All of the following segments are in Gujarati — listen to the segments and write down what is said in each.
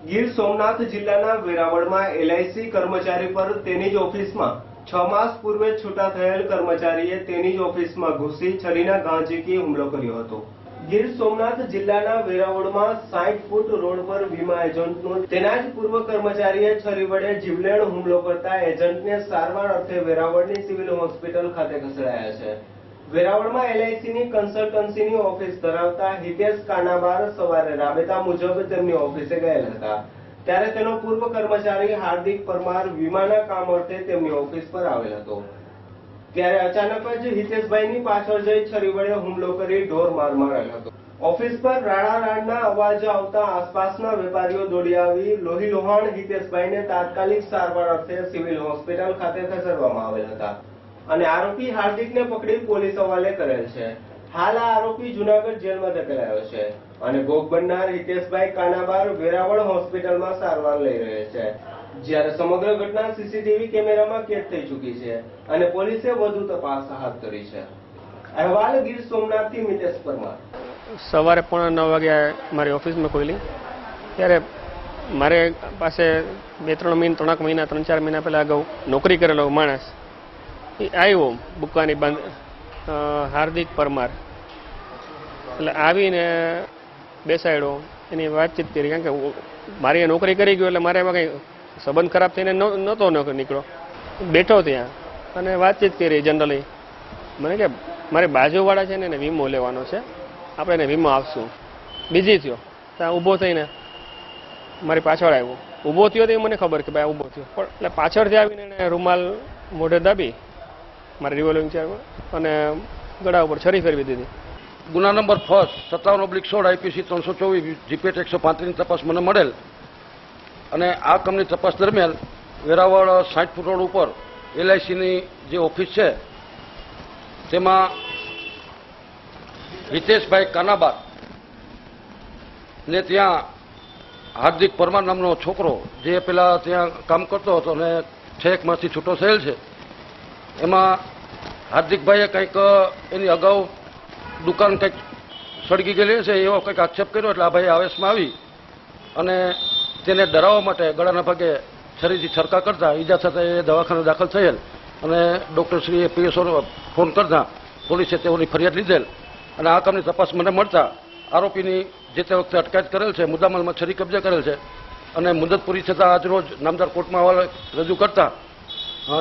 ગીર સોમનાથ જિલ્લાના વેરાવળમાં એલઆઈસી કર્મચારી પર તેની જ ઓફિસમાં 6 માસ પૂર્વે છૂટા થયેલ કર્મચારીએ તેની જ ઓફિસમાં ઘૂસી છરીના ઘા ઝીકી હુમલો કર્યો હતો। ગીર સોમનાથ જિલ્લાના વેરાવળમાં 60 ફૂટ રોડ પર વીમા એજન્ટનો તેના જ પૂર્વ કર્મચારીએ છરી વડે જીવલેણ હુમલો કરતા એજન્ટને સારવાર અર્થે વેરાવળની સિવિલ હોસ્પિટલ ખાતે ખસેડાયા છે। વેરાવળમાં એલઆઈસીની કન્સલ્ટન્સીની ઓફિસ ધરાવતા હિતેશ કાનાબાર સવારે રાબેતા મુજબ તેમની ઓફિસે ગયેલ હતા, ત્યારે તેનો પૂર્વ કર્મચારી હાર્દિક પરમાર વીમાના કામ અર્થે તેમની ઓફિસ પર આવેલ હતો। ત્યારે અચાનક જ હિતેશભાઈની પાછળ જઈ છરી વડે હુમલો કરી ઢોર માર મારેલ હતો। ઓફિસ પર રાડારાડના અવાજ આવતા આસપાસના વેપારીઓ દોડી આવી લોહીલુહાણ હિતેશભાઈને તાત્કાલિક સારવાર અર્થે સિવિલ હોસ્પિટલ ખાતે ખસેડવામાં આવેલ હતા અને આરોપી હાર્દિકને પકડી પોલીસ હવાલે કરેલ છે। હાલ આ આરોપી જૂનાગઢ જેલમાં ધકેલાયો છે અને ભોગ બનનાર હિતેશભાઈ કાનાબાર વેરાવળ હોસ્પિટલમાં સારવાર લઈ રહ્યા છે, જ્યારે સમગ્ર ઘટના સીસીટીવી કેમેરામાં કેદ થઈ ચૂકી છે અને પોલીસે વધુ તપાસ હાથ ધરી છે। અહેવાલ ગીર સોમનાથથી મિતેશ પરમાર। સવારે 9:15 વાગે મારી ઓફિસમાં ખોલી, ત્યારે મારે પાસે 2-3 મહિના 3-4 મહિના પહેલા અગાઉ નોકરી કરેલો માણસ આવ્યો બુકાની બંધ, હાર્દિક પરમાર, એટલે આવીને બેસાડ્યો, એની વાતચીત કરી, કારણ કે મારી નોકરી કરી ગયો એટલે મારે એમાં કંઈ સંબંધ ખરાબ થઈને નહોતો નીકળ્યો, બેઠો ત્યાં અને વાતચીત કરી જનરલી। મને કે મારી બાજુવાળા છે ને એને વીમો લેવાનો છે, આપણે એને વીમો આપશું। બીજી થયો ત્યાં ઊભો થઈને મારી પાછળ આવ્યો, ઊભો થયો તો મને ખબર કે ભાઈ ઊભો થયો, પણ એટલે પાછળથી આવીને એને રૂમાલ મોઢે દાબી મારી રિવોલ્વિંગ છે અને ગળા ઉપર છરી ફેરવી દીધી। ગુના નંબર ફર્સ્ટ 57/16 આઈપીસી 324 જીપીએટ 135 ની તપાસ મને મળેલ અને આ કામની તપાસ દરમિયાન વેરાવળ 60 ફૂટ રોડ ઉપર એલઆઈસીની જે ઓફિસ છે તેમાં હિતેશભાઈ કાનાબાર ને ત્યાં હાર્દિક પરમાર નામનો છોકરો જે પેલા ત્યાં કામ કરતો હતો અને 6 માસથી છૂટો થયેલ છે, એમાં હાર્દિકભાઈએ કંઈક એની અગાઉ દુકાન કંઈક સળગી ગયેલી છે એવો કંઈક આક્ષેપ કર્યો, એટલે આ ભાઈ આવેશમાં આવી અને તેને ડરાવવા માટે ગળાના ભાગે છરીથી છરકા કરતા ઈજા થતાં એ દવાખાને દાખલ થયેલ અને ડૉક્ટરશ્રીએ પીએસઓને ફોન કરતા પોલીસે તેઓની ફરિયાદ લીધેલ અને આ કામની તપાસ મને મળતા આરોપીની જે તે વખતે અટકાયત કરેલ છે, મુદ્દામાલમાં છરી કબજે કરેલ છે અને મુદત પૂરી થતાં આજરોજ નામદાર કોર્ટમાં હવાલે રજૂ કરતા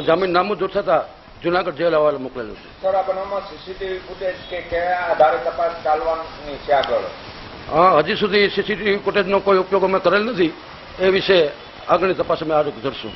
જામીન નામંજૂર થતાં જૂનાગઢ જેલ હવાલે મોકલેલું છે। સર, આ બનાવમાં સીસીટીવી ફૂટેજ કે કયા આધારે તપાસ ચાલવાની છે આગળ? હજી સુધી સીસીટીવી ફૂટેજનો કોઈ ઉપયોગ અમે કરેલ નથી, એ વિશે આગળની તપાસ અમે આજે ધરશું।